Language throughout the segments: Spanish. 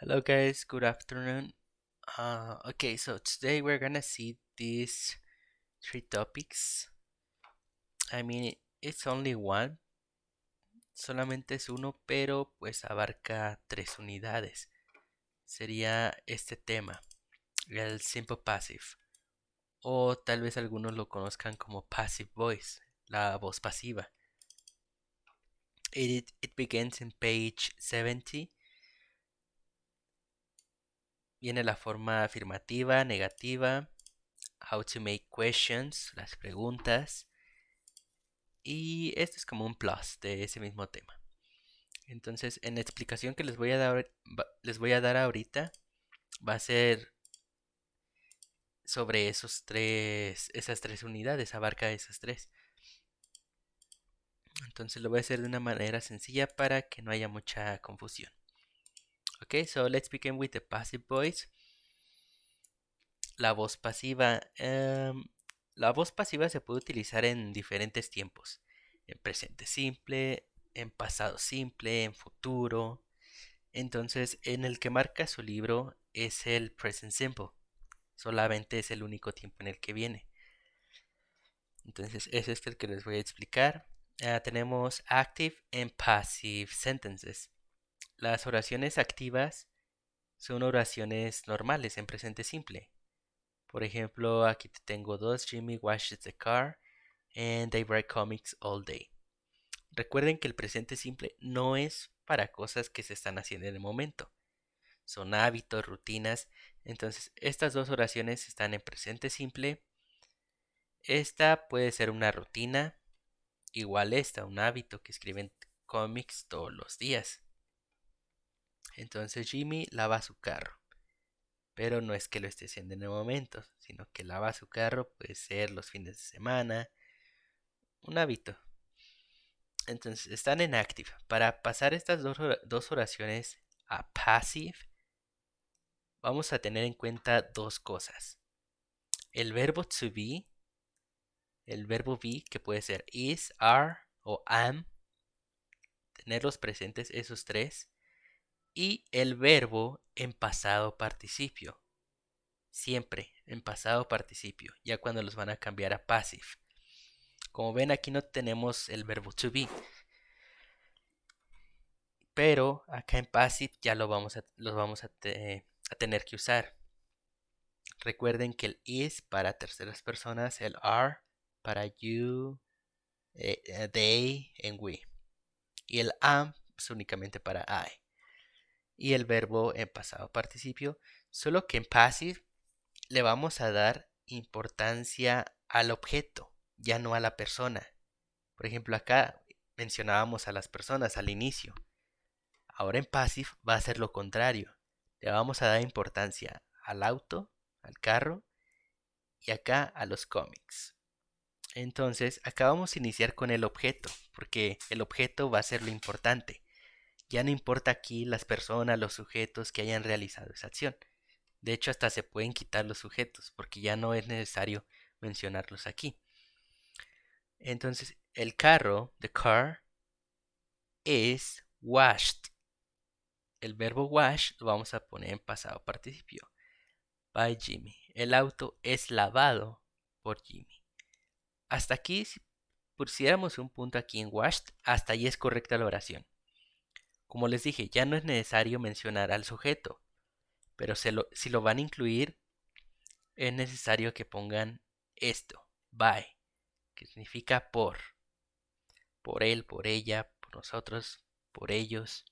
Hello guys, good afternoon. Okay, so today we're gonna see these three topics. It's only one, solamente es uno, pero pues abarca tres unidades. Sería este tema, el simple passive, o tal vez algunos lo conozcan como passive voice, la voz pasiva. It begins in page 70. Viene la forma afirmativa, negativa, how to make questions, las preguntas. Y este es como un plus de ese mismo tema. Entonces, en la explicación que les voy a dar ahorita, va a ser sobre esas tres unidades, abarca esas tres. Entonces lo voy a hacer de una manera sencilla para que no haya mucha confusión. Okay, so let's begin with the passive voice. La voz pasiva. La voz pasiva se puede utilizar en diferentes tiempos. En presente simple, en pasado simple, en futuro. Entonces, en el que marca su libro es el present simple. Solamente es el único tiempo en el que viene. Entonces, es este el que les voy a explicar. Tenemos active and passive sentences. Las oraciones activas son oraciones normales en presente simple. Por ejemplo, aquí tengo dos. Jimmy washes the car and they read comics all day. Recuerden que el presente simple no es para cosas que se están haciendo en el momento. Son hábitos, rutinas. Entonces, estas dos oraciones están en presente simple. Esta puede ser una rutina, igual esta, un hábito que escriben cómics todos los días. Entonces, Jimmy lava su carro, pero no es que lo esté haciendo en el momento, sino que lava su carro puede ser los fines de semana, un hábito. Entonces, están en active. Para pasar estas dos oraciones a passive, vamos a tener en cuenta dos cosas. El verbo to be, el verbo be, que puede ser is, are o am, tenerlos presentes esos tres, y el verbo en pasado participio, siempre en pasado participio, ya cuando los van a cambiar a passive. Como ven, aquí no tenemos el verbo to be, pero acá en passive ya los vamos a tener que usar. Recuerden que el is para terceras personas, el are para you, they and we. Y el am es únicamente para I. Y el verbo en pasado participio, solo que en passive le vamos a dar importancia al objeto, ya no a la persona. Por ejemplo, acá mencionábamos a las personas al inicio. Ahora en passive va a ser lo contrario. Le vamos a dar importancia al auto, al carro y acá a los cómics. Entonces, acá vamos a iniciar con el objeto, porque el objeto va a ser lo importante. Ya no importa aquí las personas, los sujetos que hayan realizado esa acción. De hecho, hasta se pueden quitar los sujetos, porque ya no es necesario mencionarlos aquí. Entonces, el carro, the car, is washed. El verbo wash lo vamos a poner en pasado participio. By Jimmy. El auto es lavado por Jimmy. Hasta aquí, si pusiéramos un punto aquí en washed, hasta ahí es correcta la oración. Como les dije, ya no es necesario mencionar al sujeto, pero si lo van a incluir, es necesario que pongan esto, by, que significa por él, por ella, por nosotros, por ellos,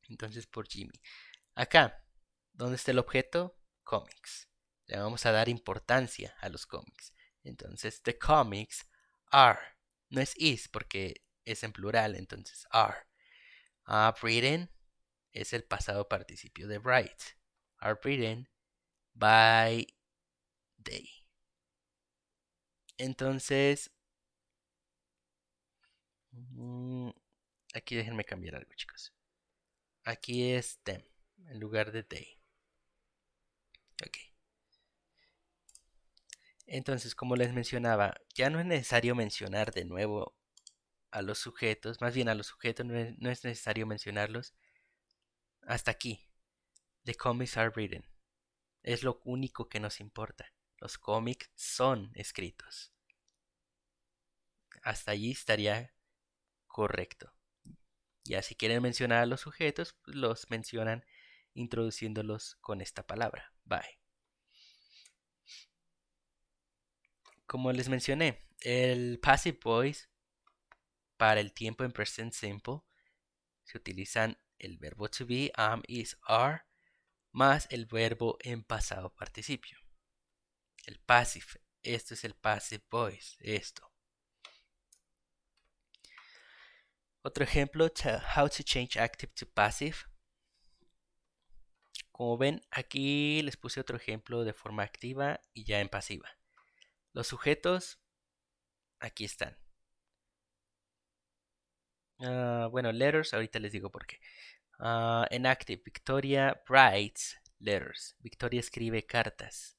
entonces por Jimmy. Acá, donde está el objeto, comics. Le vamos a dar importancia a los cómics. Entonces, the comics are. No es is porque es en plural, entonces are. Written es el pasado participio de write. Are written by they. Entonces, mm, aquí déjenme cambiar algo, chicos. Aquí es them en lugar de they. Ok. Entonces, como les mencionaba, ya no es necesario mencionar de nuevo a los sujetos, más bien a los sujetos no es necesario mencionarlos hasta aquí. The comics are written. Es lo único que nos importa. Los cómics son escritos. Hasta allí estaría correcto. Ya si quieren mencionar a los sujetos, pues los mencionan introduciéndolos con esta palabra, by. Como les mencioné, el passive voice para el tiempo en present simple se utilizan el verbo to be, am, is, are, más el verbo en pasado participio. El passive, esto es el passive voice, esto. Otro ejemplo, how to change active to passive. Como ven, aquí les puse otro ejemplo de forma activa y ya en pasiva. Los sujetos, aquí están. Bueno, letters, ahorita les digo por qué. En active, Victoria writes letters. Victoria escribe cartas.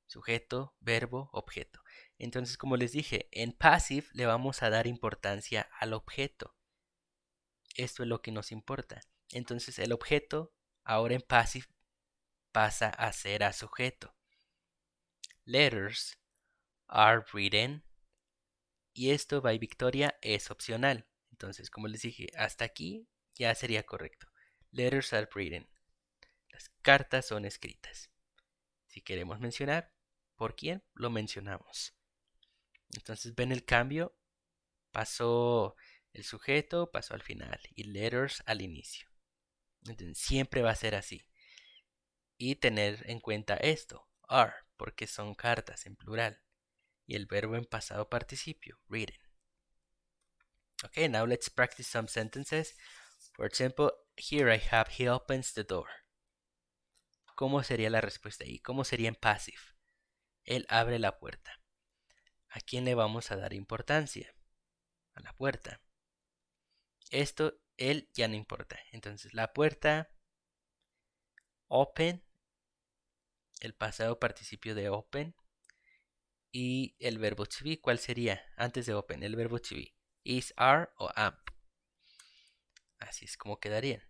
Sujeto, verbo, objeto. Entonces, como les dije, en passive le vamos a dar importancia al objeto. Esto es lo que nos importa. Entonces, el objeto, ahora en passive, pasa a ser a sujeto. Letters are written. Y esto by Victoria es opcional. Entonces, como les dije, hasta aquí ya sería correcto. Letters are written. Las cartas son escritas. Si queremos mencionar por quién, lo mencionamos. Entonces, ven el cambio. Pasó el sujeto, pasó al final. Y letters al inicio. Entonces, siempre va a ser así. Y tener en cuenta esto. Are, porque son cartas en plural. Y el verbo en pasado participio. Written. Okay, now let's practice some sentences. For example, here I have, he opens the door. ¿Cómo sería la respuesta ahí? ¿Cómo sería en passive? Él abre la puerta. ¿A quién le vamos a dar importancia? A la puerta. Esto, él ya no importa. Entonces, la puerta, open, el pasado participio de open, y el verbo to be, ¿cuál sería? Antes de open, el verbo to be. Is, are o am. Así es como quedarían.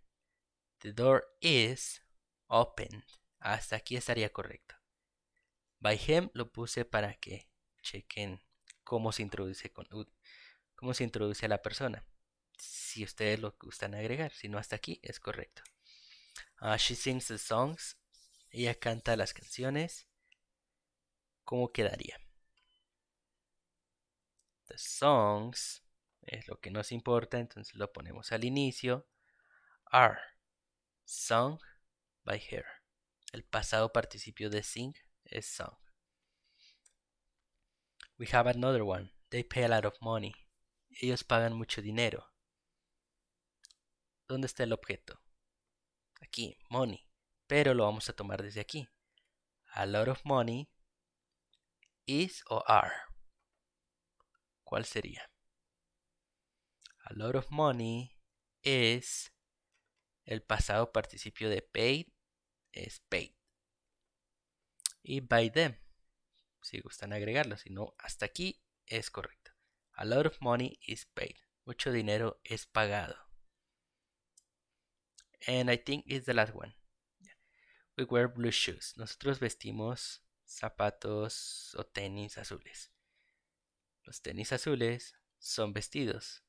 The door is opened. Hasta aquí estaría correcto. By him lo puse para que chequen cómo se introduce cómo se introduce a la persona. Si ustedes lo gustan agregar, si no hasta aquí es correcto. She sings the songs. Ella canta las canciones. ¿Cómo quedaría? The songs es lo que nos importa, entonces lo ponemos al inicio. Are sung by her. El pasado participio de sing es sung. We have another one. They pay a lot of money. Ellos pagan mucho dinero. ¿Dónde está el objeto? Aquí, money. Pero lo vamos a tomar desde aquí. A lot of money is o are. ¿Cuál sería? A lot of money es el pasado participio de paid es paid. Y by them, si gustan agregarlo, si no, hasta aquí es correcto. A lot of money is paid. Mucho dinero es pagado. And I think it's the last one. We wear blue shoes. Nosotros vestimos zapatos o tenis azules. Los tenis azules son vestidos.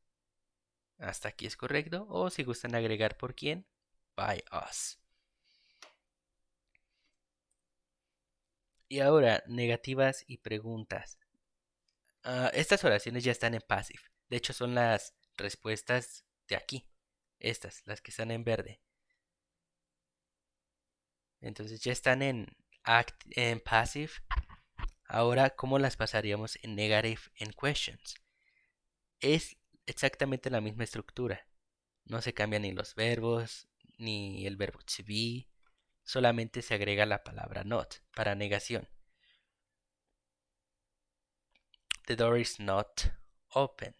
Hasta aquí es correcto. O si gustan agregar por quién, by us. Y ahora, negativas y preguntas. Estas oraciones ya están en passive. De hecho, son las respuestas de aquí. Estas, las que están en verde. Entonces ya están en passive. Ahora, ¿cómo las pasaríamos en negative en questions? Es exactamente la misma estructura. No se cambian ni los verbos, ni el verbo to be. Solamente se agrega la palabra not para negación. The door is not opened.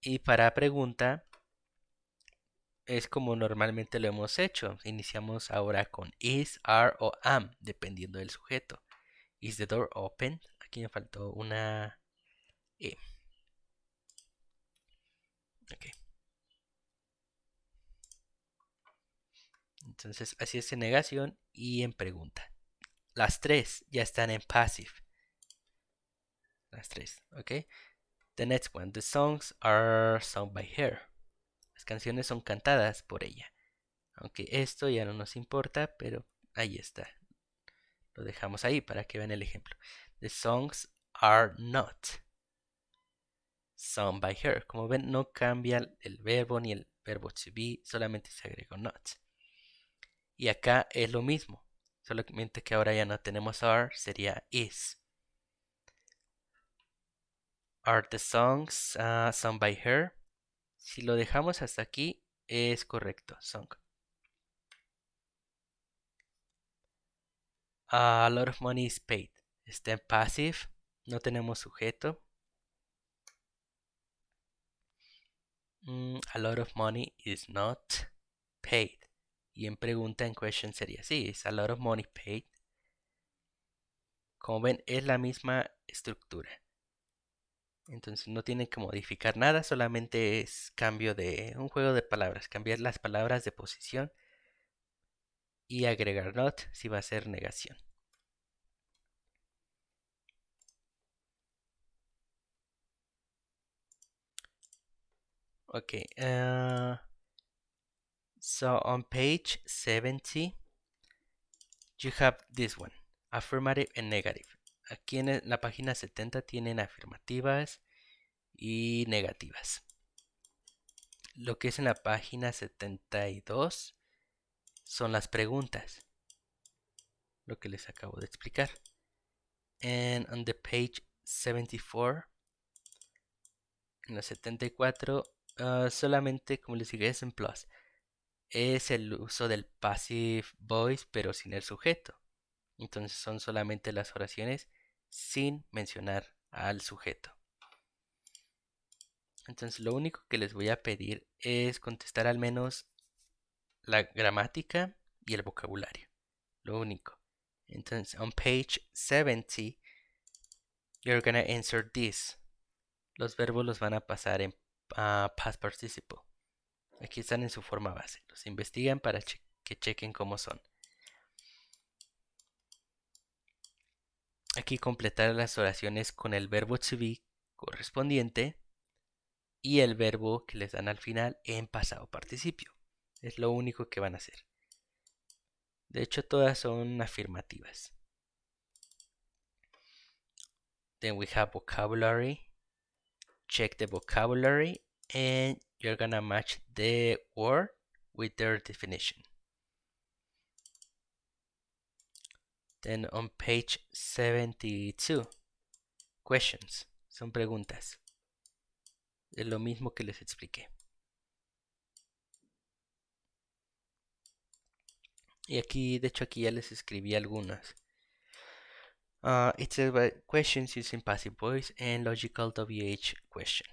Y para pregunta, es como normalmente lo hemos hecho. Iniciamos ahora con is, are o am, dependiendo del sujeto. Is the door open? Aquí me faltó una E. Ok. Entonces así es en negación y en pregunta. Las tres ya están en passive. Las tres, ¿ok? The next one. The songs are sung by her. Las canciones son cantadas por ella. Aunque esto ya no nos importa, pero ahí está. Lo dejamos ahí para que vean el ejemplo. The songs are not sung by her. Como ven, no cambia el verbo ni el verbo to be, solamente se agregó not. Y acá es lo mismo, solamente que ahora ya no tenemos are, sería is. Are the songs sung by her? Si lo dejamos hasta aquí, es correcto, sung. A lot of money is paid. Está en passive, no tenemos sujeto. A lot of money is not paid. Y en pregunta, en question sería así, is a lot of money paid. Como ven, es la misma estructura. Entonces no tienen que modificar nada, solamente es cambio de un juego de palabras, cambiar las palabras de posición y agregar not si va a ser negación. Ok, so on page 70 you have this one, affirmative and negative. Aquí en la página 70 tienen afirmativas y negativas. Lo que es en la página 72 son las preguntas, lo que les acabo de explicar. And on the page 74, en la 74, solamente, como les dije, es en plus. Es el uso del passive voice, pero sin el sujeto. Entonces son solamente las oraciones sin mencionar al sujeto. Entonces lo único que les voy a pedir es contestar al menos la gramática y el vocabulario. Lo único. Entonces, on page 70, you're gonna answer this. Los verbos los van a pasar en past participle. Aquí están en su forma base. Los investigan para que chequen cómo son. Aquí completar las oraciones con el verbo to be correspondiente y el verbo que les dan al final en pasado participio. Es lo único que van a hacer. De hecho, todas son afirmativas. Then we have vocabulary. Check the vocabulary and you're gonna match the word with their definition. Then on page 72, questions, son preguntas. Es lo mismo que les expliqué. Y aquí, de hecho, aquí ya les escribí algunas. It says questions using passive voice and logical WH question.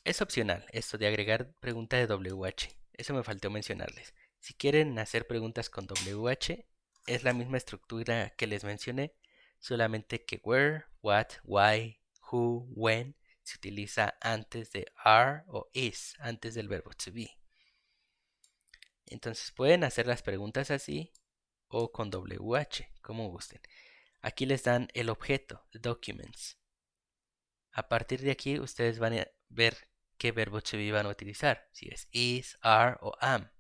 Es opcional esto de agregar pregunta de WH. Eso me faltó mencionarles. Si quieren hacer preguntas con WH, es la misma estructura que les mencioné, solamente que where, what, why, who, when se utiliza antes de are o is, antes del verbo to be. Entonces pueden hacer las preguntas así o con WH, como gusten. Aquí les dan el objeto, documents. A partir de aquí ustedes van a ver qué verbo to be van a utilizar, si es is, are o am.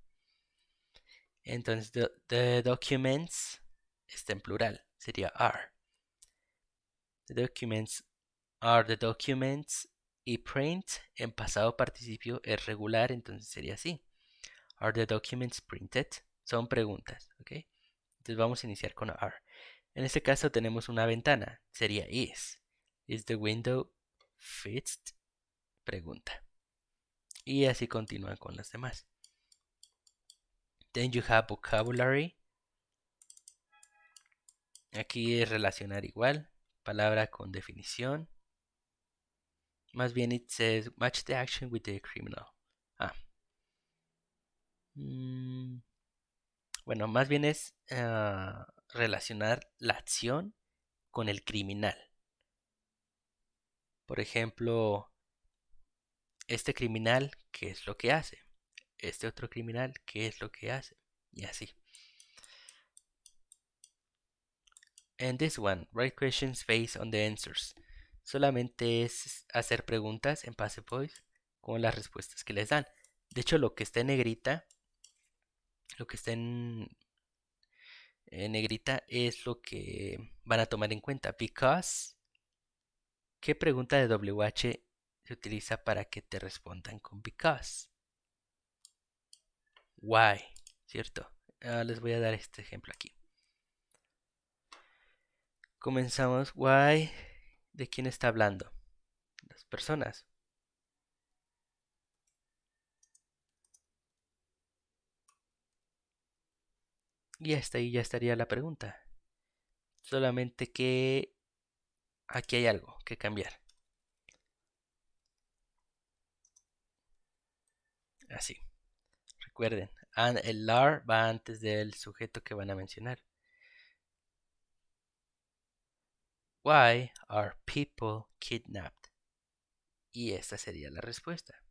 Entonces, the documents está en plural, sería are. The documents are the documents y print en pasado participio es regular, entonces sería así. Are the documents printed? Son preguntas, ¿ok? Entonces vamos a iniciar con are. En este caso tenemos una ventana, sería is. Is the window fixed? Pregunta. Y así continúan con las demás. Then you have vocabulary. Aquí es relacionar igual, palabra con definición. Más bien it says match the action with the criminal. Bueno, más bien es relacionar la acción con el criminal. Por ejemplo, este criminal, ¿qué es lo que hace? Este otro criminal, ¿qué es lo que hace? Y así. And this one, write questions based on the answers. Solamente es hacer preguntas en passive voice con las respuestas que les dan. De hecho, lo que está en negrita, lo que está en negrita es lo que van a tomar en cuenta. Because, ¿qué pregunta de WH se utiliza para que te respondan con because? Why, ¿cierto? Les voy a dar este ejemplo aquí. Comenzamos. Why. ¿De quién está hablando? Las personas. Y hasta ahí ya estaría la pregunta. Solamente que aquí hay algo que cambiar. Así. Recuerden, el are va antes del sujeto que van a mencionar. Why are people kidnapped? Y esta sería la respuesta.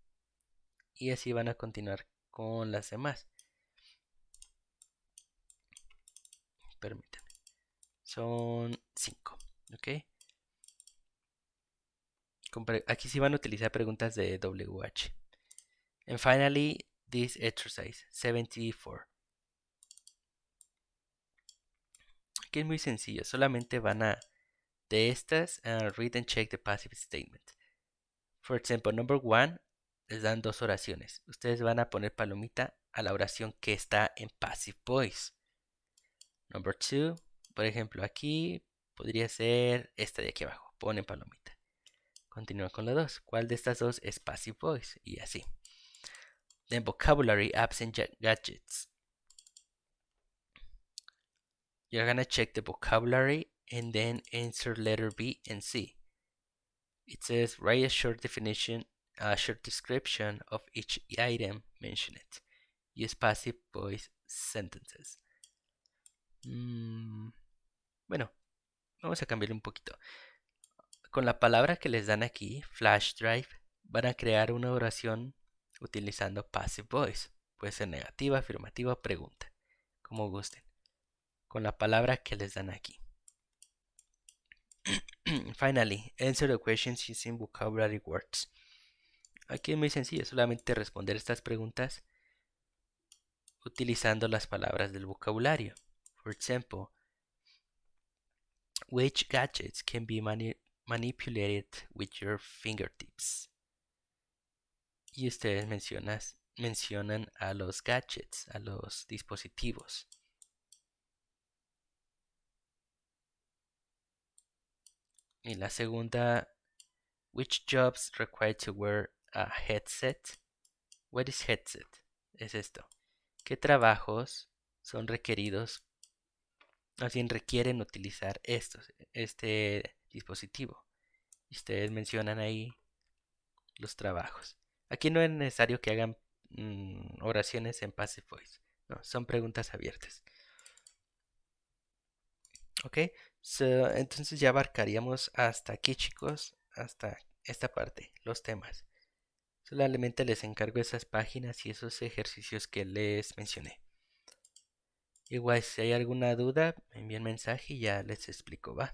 Y así van a continuar con las demás. Permítanme. Son 5. ¿Ok? Aquí sí van a utilizar preguntas de WH. And finally, this exercise 74. Aquí es muy sencillo. Solamente van a, de estas, read and check the passive statement. For example, number 1, les dan dos oraciones. Ustedes van a poner palomita a la oración que está en passive voice. Number 2, por ejemplo, aquí podría ser esta de aquí abajo. Ponen palomita. Continúa con la 2. ¿Cuál de estas dos es passive voice? Y así. Then vocabulary, apps and gadgets. You're gonna check the vocabulary and then answer letter B and C. It says write a short definition, a short description of each item mentioned. Use passive voice sentences. Bueno, vamos a cambiar un poquito. Con la palabra que les dan aquí, flash drive, van a crear una oración utilizando passive voice. Puede ser negativa, afirmativa o pregunta, como gusten. Con la palabra que les dan aquí. Finally, answer the questions using vocabulary words. Aquí es muy sencillo, solamente responder estas preguntas utilizando las palabras del vocabulario. For example, which gadgets can be manipulated with your fingertips? Y ustedes mencionan a los gadgets, a los dispositivos. Y la segunda, which jobs require to wear a headset? What is headset? Es esto. ¿Qué trabajos son requeridos? O bien requieren utilizar este dispositivo. Y ustedes mencionan ahí los trabajos. Aquí no es necesario que hagan oraciones en passive voice. No, son preguntas abiertas. Ok, entonces ya abarcaríamos hasta aquí, chicos, hasta esta parte, los temas. Solamente les encargo esas páginas y esos ejercicios que les mencioné. Igual, si hay alguna duda, me envíen mensaje y ya les explico, ¿va?